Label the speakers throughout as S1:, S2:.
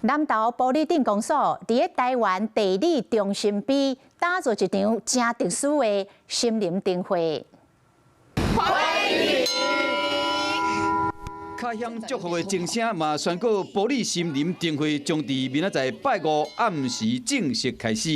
S1: 南投玻璃电工所伫台湾地理中心边打造一场正特殊的森林灯会。
S2: 卡响祝福的钟声嘛，宣告玻璃森林灯会将伫明仔载拜五暗时正式开始。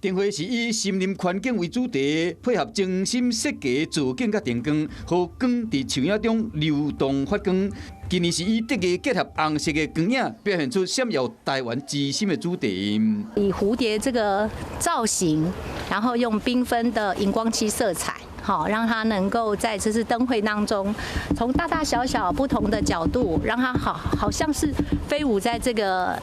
S2: 灯会是以森林环境为主题，配合精心设计的造景甲灯光，互光伫树影中流动发光。今年是以特艺结合红色的光影，表现出闪耀台湾之心的主题。
S3: 以蝴蝶这个造型，然后用缤纷的荧光漆色彩。好，让它能够在这次灯会当中，从大大小小不同的角度，让它好像是飞舞在这个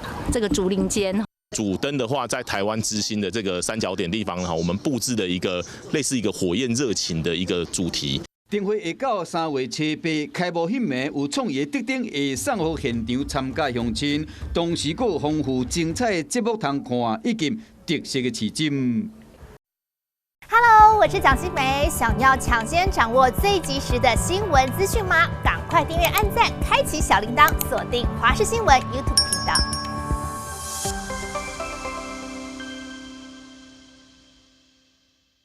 S3: 竹林间。
S4: 主灯的话，在台湾之星的这个三角点地方哈，我们布置的一个类似一个火焰热情的一个主题。
S2: 灯会会到3月7日开幕显明，有创意的特点会送予现场参加乡亲，同时还有丰富精彩的节目通看，以及特色的市集。
S5: Hello， 我是蒋欣梅。想要抢先掌握最及时的新闻资讯吗？赶快订阅、按赞、开启小铃铛，锁定华视新闻 YouTube 频道。